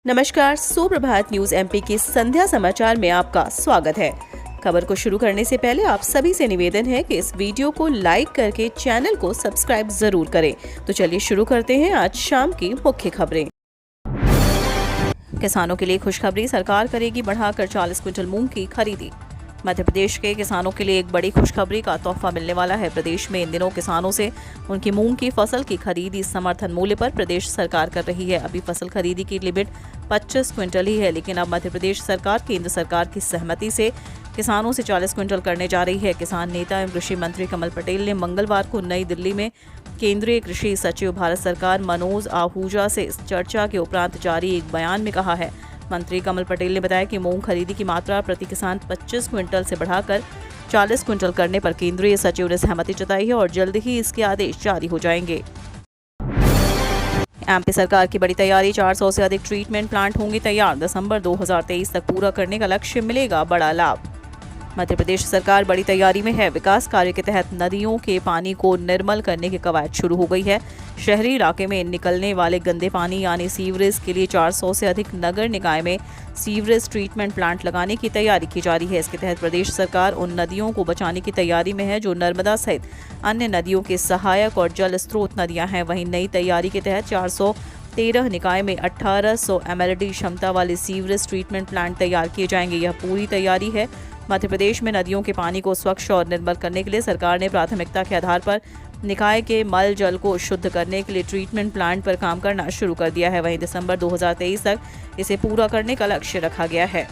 नमस्कार, सुप्रभात news MP के संध्या समाचार में आपका स्वागत है। खबर को शुरू करने से पहले आप सभी से निवेदन है कि इस वीडियो को लाइक करके चैनल को सब्सक्राइब जरूर करें। तो चलिए शुरू करते हैं आज शाम की मुख्य खबरें। किसानों के लिए खुशखबरी, सरकार करेगी बढ़ाकर 40 क्विंटल मूंग की खरीदी। मध्य प्रदेश के किसानों के लिए एक बड़ी खुशखबरी का तोहफा मिलने वाला है। प्रदेश में इन दिनों किसानों से उनकी मूंग की फसल की खरीदी समर्थन मूल्य पर प्रदेश सरकार कर रही है। अभी फसल खरीदी की लिमिट 25 क्विंटल ही है, लेकिन अब मध्य प्रदेश सरकार केंद्र सरकार की सहमति से किसानों से 40 क्विंटल करने जा रही है। किसान नेता एवं कृषि मंत्री कमल पटेल ने मंगलवार को नई दिल्ली में केंद्रीय कृषि सचिव भारत सरकार मनोज आहूजा से इस चर्चा के उपरांत जारी एक बयान में कहा है। मंत्री कमल पटेल ने बताया कि मूंग खरीदी की मात्रा प्रति किसान 25 क्विंटल से बढ़ाकर 40 क्विंटल करने पर केंद्रीय सचिव ने सहमति जताई है और जल्द ही इसके आदेश जारी हो जाएंगे। एमपी सरकार की बड़ी तैयारी, 400 से अधिक ट्रीटमेंट प्लांट होंगे तैयार। दिसंबर 2023 तक पूरा करने का लक्ष्य, मिलेगा बड़ा लाभ। मध्य प्रदेश सरकार बड़ी तैयारी में है। विकास कार्य के तहत नदियों के पानी को निर्मल करने की कवायद शुरू हो गई है। शहरी इलाके में निकलने वाले गंदे पानी यानी सीवरेज के लिए 400 से अधिक नगर निकाय में सीवरेज ट्रीटमेंट प्लांट लगाने की तैयारी की जा रही है। इसके तहत प्रदेश सरकार उन नदियों को बचाने की तैयारी में है जो नर्मदा सहित अन्य नदियों के सहायक और जल स्रोत नदियां हैं। वहीं नई तैयारी के तहत 413 निकाय में 1800 MLD क्षमता वाले सीवरेज ट्रीटमेंट प्लांट तैयार किए जाएंगे। यह पूरी तैयारी है। मध्य प्रदेश में नदियों के पानी को स्वच्छ और निर्मल करने के लिए सरकार ने प्राथमिकता के आधार पर निकाय के मल जल को शुद्ध करने के लिए ट्रीटमेंट प्लांट पर काम करना शुरू कर दिया है। वहीं दिसंबर 2023 तक इसे पूरा करने का लक्ष्य रखा गया है।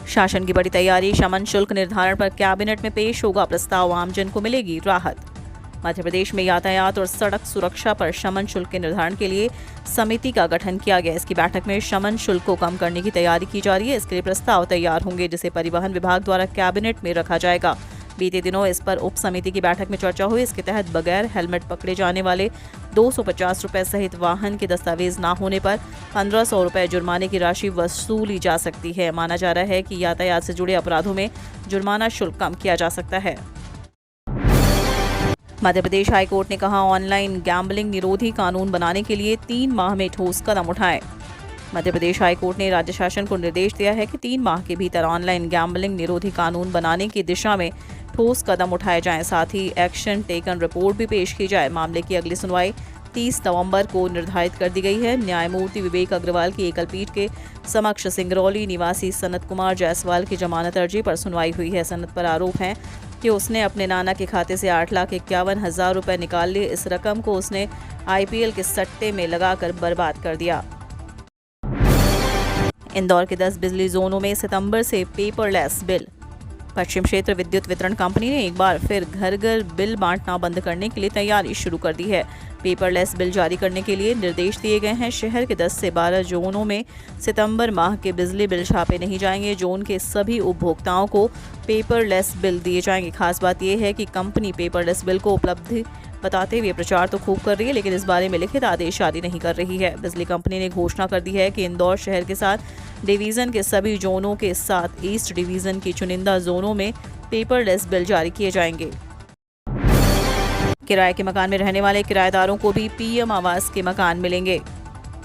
शासन की बड़ी तैयारी, शमन शुल्क निर्धारण पर कैबिनेट में पेश होगा प्रस्ताव, आमजन को मिलेगी राहत। मध्य प्रदेश में यातायात और सड़क सुरक्षा पर शमन शुल्क के निर्धारण के लिए समिति का गठन किया गया। इसकी बैठक में शमन शुल्क को कम करने की तैयारी की जा रही है। इसके लिए प्रस्ताव तैयार होंगे जिसे परिवहन विभाग द्वारा कैबिनेट में रखा जाएगा। बीते दिनों इस पर उप समिति की बैठक में चर्चा हुई। इसके तहत बगैर हेलमेट पकड़े जाने वाले 250 रुपए सहित वाहन के दस्तावेज न होने पर 1500 रुपए जुर्माने की राशि वसूली जा सकती है। माना जा रहा है कि यातायात से जुड़े अपराधों में जुर्माना शुल्क कम किया जा सकता है। मध्य प्रदेश हाईकोर्ट ने कहा, ऑनलाइन गैम्बलिंग निरोधी कानून बनाने के लिए 3 माह में ठोस कदम उठाएं। मध्य प्रदेश हाईकोर्ट ने राज्य शासन को निर्देश दिया है कि 3 माह के भीतर ऑनलाइन गैम्बलिंग निरोधी कानून बनाने की दिशा में ठोस कदम उठाए जाएं। साथ ही एक्शन टेकन रिपोर्ट भी पेश की जाए। मामले की अगली सुनवाई 30 नवंबर को निर्धारित कर दी गई है। न्यायमूर्ति विवेक अग्रवाल की एकल पीठ के समक्ष सिंगरौली निवासी सनत कुमार जायसवाल की जमानत अर्जी पर सुनवाई हुई है। सनत पर आरोप है कि उसने अपने नाना के खाते से 8,51,000 रुपए निकाल लिए। इस रकम को उसने IPL के सट्टे में लगाकर बर्बाद कर दिया। इंदौर के 10 बिजली जोनों में सितंबर से पेपरलेस बिल। पश्चिम क्षेत्र विद्युत वितरण कंपनी ने एक बार फिर घर घर बिल बांटना बंद करने के लिए तैयारी शुरू कर दी है। पेपरलेस बिल जारी करने के लिए निर्देश दिए गए हैं। शहर के 10 से 12 जोनों में सितंबर माह के बिजली बिल छापे नहीं जाएंगे। जोन के सभी उपभोक्ताओं को पेपरलेस बिल दिए जाएंगे। खास बात यह है कि कंपनी पेपरलेस बिल को उपलब्ध बताते हुए प्रचार तो खूब कर रही है, लेकिन इस बारे में लिखित आदेश जारी नहीं कर रही है। बिजली कंपनी ने घोषणा कर दी है कि इंदौर शहर के साथ डिवीजन के सभी जोनों के साथ ईस्ट डिवीजन की चुनिंदा जोनों में पेपरलेस बिल जारी किए जाएंगे। किराए के मकान में रहने वाले किराएदारों को भी PM आवास के मकान मिलेंगे।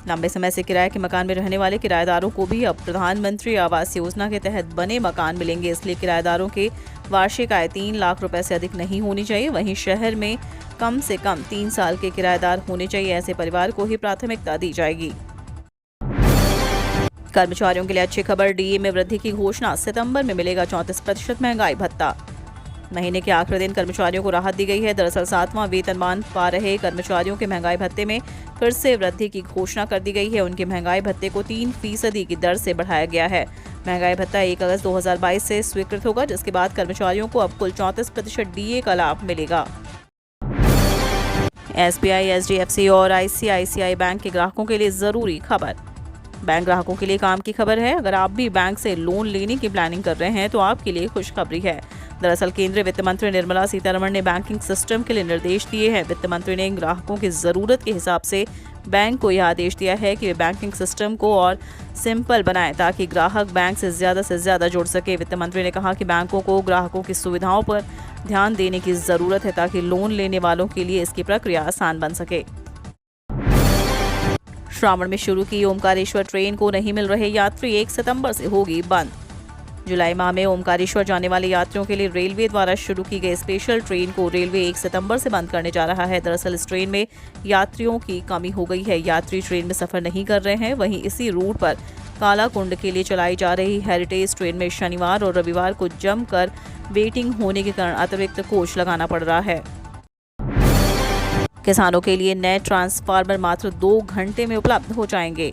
लंबे समय से किराए के मकान में रहने वाले किराएदारों को भी अब प्रधानमंत्री आवास योजना के तहत बने मकान मिलेंगे। इसलिए किराएदारों के वार्षिक आय 3 लाख रुपए से अधिक नहीं होनी चाहिए। वहीं शहर में कम से कम 3 साल के किराएदार होने चाहिए। ऐसे परिवार को ही प्राथमिकता दी जाएगी। कर्मचारियों के लिए अच्छी खबर, DA में वृद्धि की घोषणा। सितंबर में मिलेगा 34% महंगाई भत्ता। महीने के आखिरी दिन कर्मचारियों को राहत दी गई है। दरअसल 7वां वेतनमान पा रहे कर्मचारियों के महंगाई भत्ते में फिर से वृद्धि की घोषणा कर दी गई है। उनके महंगाई भत्ते को 3% की दर से बढ़ाया गया है। महंगाई भत्ता 1 अगस्त 2022 से स्वीकृत होगा, जिसके बाद कर्मचारियों को अब कुल 34% DA का लाभ मिलेगा। SBI, HDFC और ICICI बैंक के ग्राहकों के लिए जरूरी खबर। बैंक ग्राहकों के लिए काम की खबर है। अगर आप भी बैंक से लोन लेने की प्लानिंग कर रहे हैं तो आपके लिए खुशखबरी है। दरअसल केंद्रीय वित्त मंत्री निर्मला सीतारमण ने बैंकिंग सिस्टम के लिए निर्देश दिए हैं। वित्त मंत्री ने ग्राहकों की जरूरत के हिसाब से बैंक को यह आदेश दिया है कि वे बैंकिंग सिस्टम को और सिंपल बनाएं ताकि ग्राहक बैंक से ज़्यादा जुड़ सके। वित्त मंत्री ने कहा कि बैंकों को ग्राहकों की सुविधाओं पर ध्यान देने की ज़रूरत है ताकि लोन लेने वालों के लिए इसकी प्रक्रिया आसान बन सके। श्रावण में शुरू की ओमकारेश्वर ट्रेन को नहीं मिल रहे यात्री, 1 सितंबर से होगी बंद। जुलाई माह में ओमकारेश्वर जाने वाले यात्रियों के लिए रेलवे द्वारा शुरू की गई स्पेशल ट्रेन को रेलवे 1 सितंबर से बंद करने जा रहा है। दरअसल इस ट्रेन में यात्रियों की कमी हो गई है, यात्री ट्रेन में सफर नहीं कर रहे हैं। वहीं इसी रूट पर कालाकुंड के लिए चलाई जा रही हेरिटेज ट्रेन में शनिवार और रविवार को जमकर वेटिंग होने के कारण अतिरिक्त कोच लगाना पड़ रहा है। किसानों के लिए नए ट्रांसफार्मर मात्र 2 घंटे में उपलब्ध हो जाएंगे।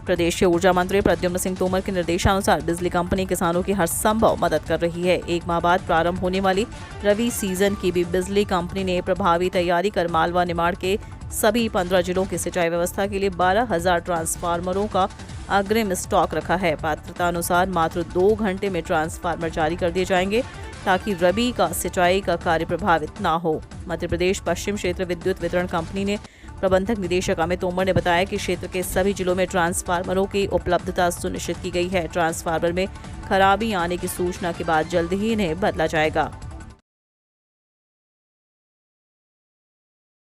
प्रदेश के ऊर्जा मंत्री प्रद्युम्न सिंह तोमर के निर्देशानुसार बिजली कंपनी किसानों की हर संभव मदद कर रही है। 1 माह बाद प्रारंभ होने वाली रबी सीजन की भी बिजली कंपनी ने प्रभावी तैयारी कर मालवा निमाड़ के सभी 15 जिलों की सिंचाई व्यवस्था के लिए 12,000 ट्रांसफार्मरों का अग्रिम स्टॉक रखा है। पात्रता अनुसार मात्र 2 घंटे में ट्रांसफार्मर जारी कर दिए जाएंगे ताकि रबी का सिंचाई का कार्य प्रभावित ना हो। मध्य प्रदेश पश्चिम क्षेत्र विद्युत वितरण कंपनी ने प्रबंधक निदेशक अमित तोमर ने बताया कि क्षेत्र के सभी जिलों में ट्रांसफार्मरों की उपलब्धता सुनिश्चित की गई है। ट्रांसफार्मर में खराबी आने की सूचना के बाद जल्द ही इन्हें बदला जाएगा।